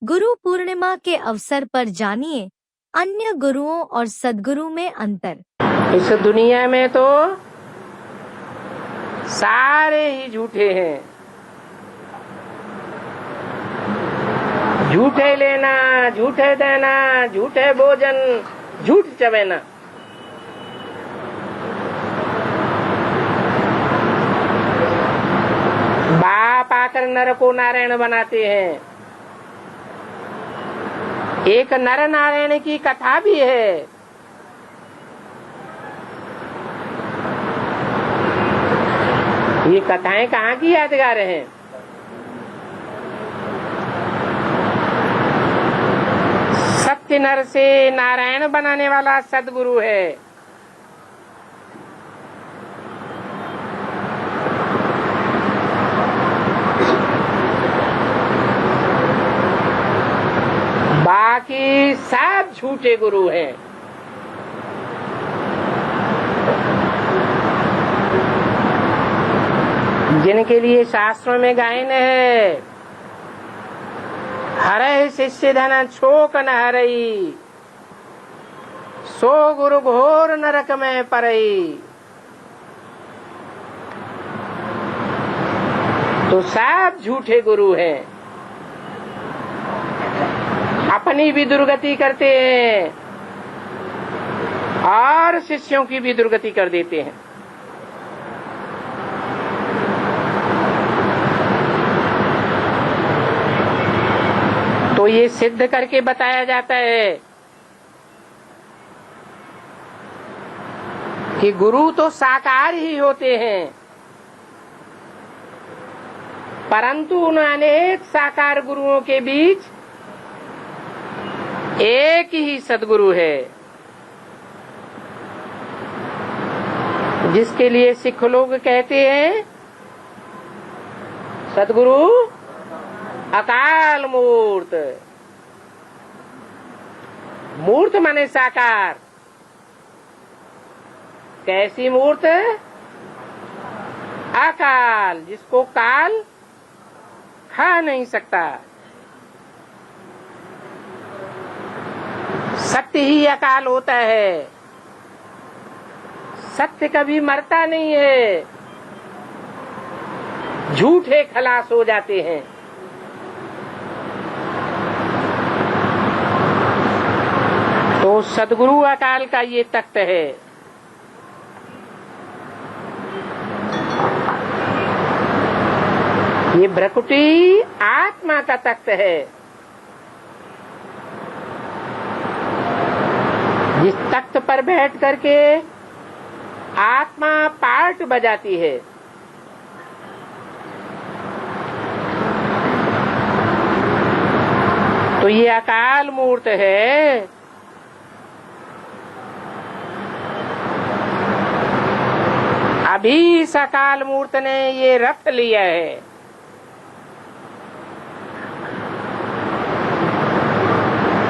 गुरु पूर्णिमा के अवसर पर जानिए अन्य गुरुओं और सद्गुरु में अंतर। इस दुनिया में तो सारे ही झूठे हैं। झूठे लेना, झूठे देना, झूठे भोजन, झूठ चबेना। बाप आकर नर को नारायण बनाते हैं। एक नर नारायण की कथा भी है। ये कथाएं कहाँ की यादगार हैं? सत्य नर से नारायण बनाने वाला सद्गुरु है। बाकी सब झूठे गुरु हैं। जिनके लिए शास्त्रों में गायन है, हरहि शिष्य धन छोक न हरई, सो गुरु घोर नरक में परई। तो सब झूठे गुरु हैं। अपनी भी दुर्गति करते हैं और शिष्यों की भी दुर्गति कर देते हैं। तो ये सिद्ध करके बताया जाता है कि गुरु तो साकार ही होते हैं, परंतु उन अनेक साकार गुरुओं के बीच एक ही सद्गुरु है, जिसके लिए सिख लोग कहते हैं सद्गुरु अकाल मूर्त। मूर्त माने साकार। कैसी मूर्त? अकाल, जिसको काल खा नहीं सकता। सत्य ही अकाल होता है। सत्य कभी मरता नहीं है। झूठे खलास हो जाते हैं। तो सद्गुरु अकाल का ये तख्त है। ये भ्रकुटी आत्मा का तख्त है। जिस तख्त पर बैठ करके आत्मा पार्ट बजाती है। तो ये अकाल मूर्त है। अभी इस अकाल मूर्त ने ये रथ लिया है।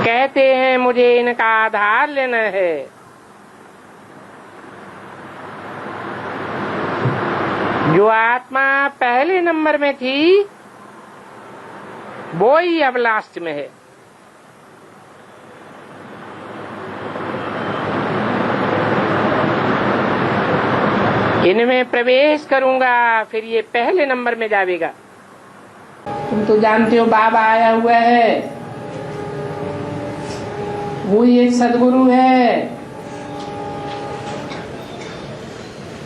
कहते हैं मुझे इनका आधार लेना है। जो आत्मा पहले नंबर में थी वो ही अब लास्ट में है। इनमें प्रवेश करूंगा फिर ये पहले नंबर में जाएगा। तुम तो जानते हो बाबा आया हुआ है, वो एक सद्गुरु है।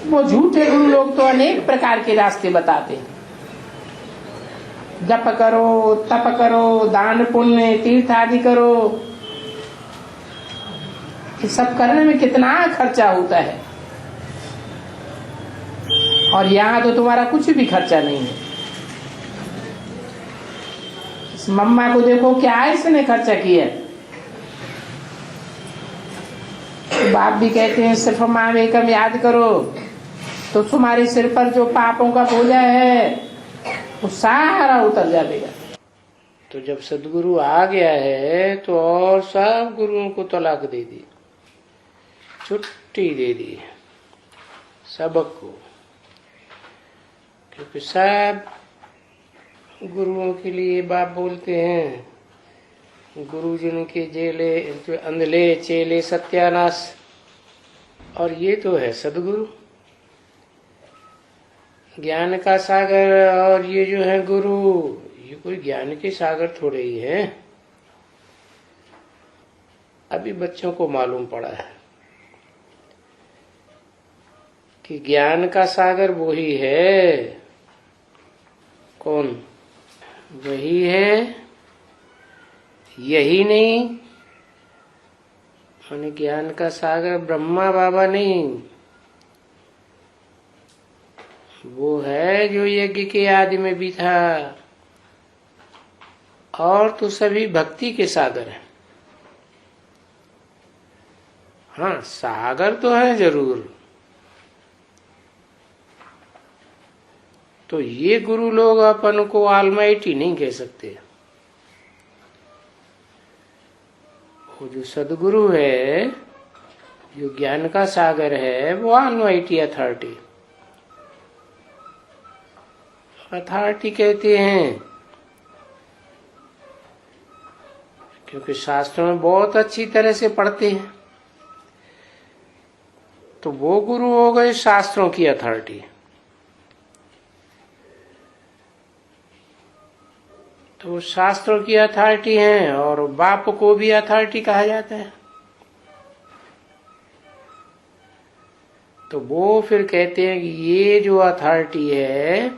वो झूठे गुरु लोग तो अनेक प्रकार के रास्ते बताते हैं। जप करो, तप करो, दान पुण्य तीर्थ आदि करो। ये सब करने में कितना खर्चा होता है, और यहाँ तो तुम्हारा कुछ भी खर्चा नहीं है। इस मम्मा को देखो क्या इसने खर्चा किया। तो बाप भी कहते हैं सिर्फ माँ एकम याद करो तो तुम्हारे सिर पर जो पापों का बोझा है वो सारा उतर जाएगा। तो जब सद्गुरु आ गया है तो और सब गुरुओं को तलाक दे दी, छुट्टी दे दी सबको, क्योंकि सब गुरुओं के लिए बाप बोलते हैं गुरुजन के जेले अंधले चेले सत्यानाश। और ये तो है सदगुरु, ज्ञान का सागर। और ये जो है गुरु, ये कोई ज्ञान के सागर थोड़े ही है। अभी बच्चों को मालूम पड़ा है कि ज्ञान का सागर वही है। कौन? वही है, यही नहीं। माने ज्ञान का सागर ब्रह्मा बाबा नहीं, वो है जो यज्ञ के आदि में भी था। और तो सभी भक्ति के सागर हैं। हाँ, सागर तो है जरूर। तो ये गुरु लोग अपन को ऑलमाइटी नहीं कह सकते। वो जो सदगुरु है, जो ज्ञान का सागर है, वो ऑलमाइटी अथॉरिटी कहते हैं। क्योंकि शास्त्रों में बहुत अच्छी तरह से पढ़ते हैं, तो वो गुरु हो गए शास्त्रों की अथॉरिटी। तो शास्त्रों की अथॉरिटी हैं, और बाप को भी अथॉरिटी कहा जाता है। तो वो फिर कहते हैं कि ये जो अथॉरिटी है,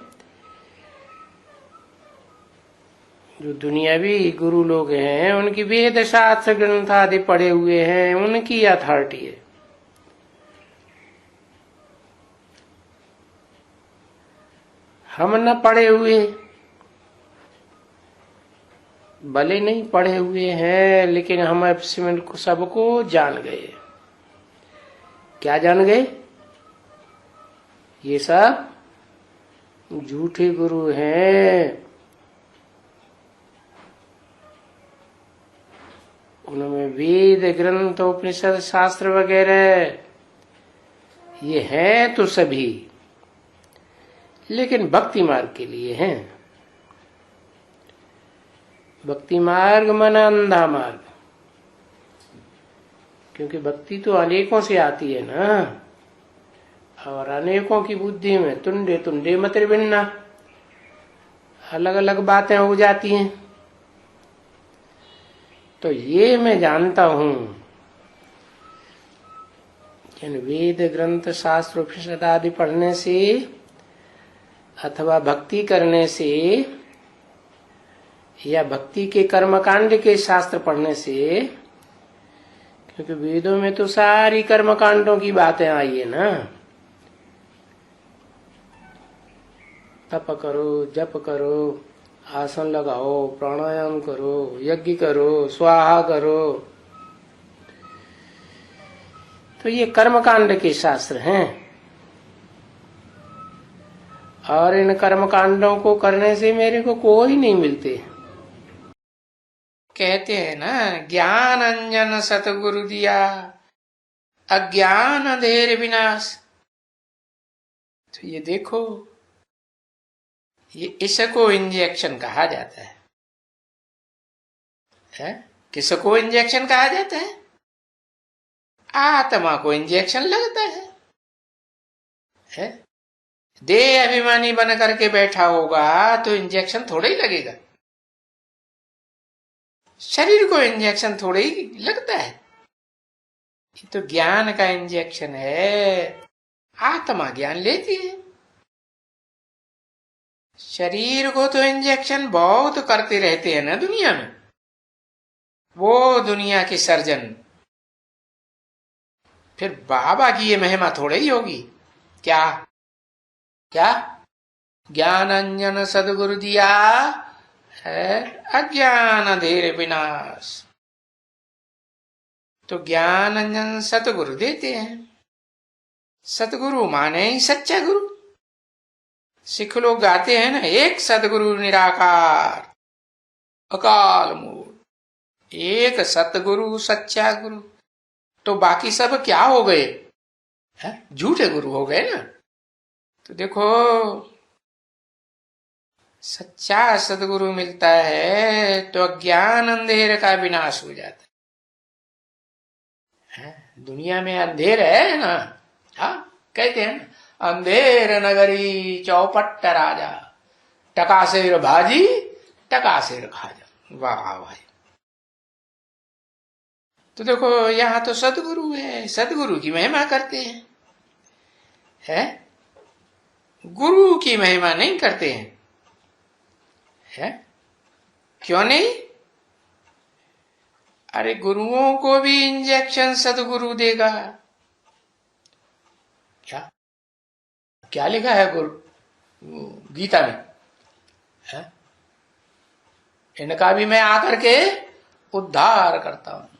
जो दुनियावी गुरु लोग हैं, उनकी वेद शास्त्र ग्रंथ आदि पढ़े हुए हैं, उनकी अथॉरिटी है। हम न पढ़े हुए, भले नहीं पढ़े हुए हैं, लेकिन हम सबको जान गए। क्या जान गए? ये सब झूठे गुरु हैं। उनमें वेद ग्रंथ उपनिषद शास्त्र वगैरह ये हैं तो सभी, लेकिन भक्ति मार्ग के लिए हैं। भक्ति मार्ग मन अंधा मार्ग, क्योंकि भक्ति तो अनेकों से आती है ना, और अनेकों की बुद्धि में तुंडे तुंडे मतिर भिन्ना, अलग अलग बातें हो जाती हैं। तो ये मैं जानता हूं कि वेद ग्रंथ शास्त्र उपनिषद आदि पढ़ने से अथवा भक्ति करने से या भक्ति के कर्मकांड के शास्त्र पढ़ने से, क्योंकि वेदों में तो सारी कर्मकांडों की बातें आई है ना। तप करो, जप करो, आसन लगाओ, प्राणायाम करो, यज्ञ करो, स्वाहा करो। तो ये कर्मकांड के शास्त्र हैं, और इन कर्मकांडों को करने से मेरे को कोई नहीं मिलते। कहते हैं ना, ज्ञान अंजन सतगुरु दिया, अज्ञान अंधेर विनाश। तो ये देखो, ये इसको इंजेक्शन कहा जाता है? किसको इंजेक्शन कहा जाता है? आत्मा को इंजेक्शन लगता है? देह अभिमानी बन करके बैठा होगा तो इंजेक्शन थोड़ा ही लगेगा। शरीर को इंजेक्शन थोड़ा ही लगता है। ये तो ज्ञान का इंजेक्शन है। आत्मा ज्ञान लेती है। शरीर को तो इंजेक्शन बहुत करते रहते हैं ना दुनिया में, वो दुनिया के सर्जन। फिर बाबा की ये महिमा थोड़ी ही होगी। क्या क्या? ज्ञान अंजन सदगुरु दिया है, अज्ञान अंधेर विनाश। तो ज्ञान अंजन सतगुरु देते हैं। सतगुरु माने ही सच्चा गुरु। सिख लोग गाते हैं ना, एक सतगुरु निराकार अकाल मूर्त, एक सतगुरु सच्चा गुरु। तो बाकी सब क्या हो गए? झूठे गुरु हो गए ना। तो देखो, सच्चा सदगुरु मिलता है तो अज्ञान अंधेर का विनाश हो जाता है। दुनिया में अंधेर है ना, हाँ कहते हैं ना, अंधेर नगरी चौपट राजा, टकासेर भाजी टकासेर खाजा। वाह भाई। तो देखो यहाँ तो सदगुरु है, सदगुरु की महिमा करते हैं, गुरु की महिमा नहीं करते हैं। क्यों नहीं? अरे गुरुओं को भी इंजेक्शन सदगुरु देगा। क्या क्या लिखा है गुरु गीता में, है? इनका भी मैं आकर के उद्धार करता हूं।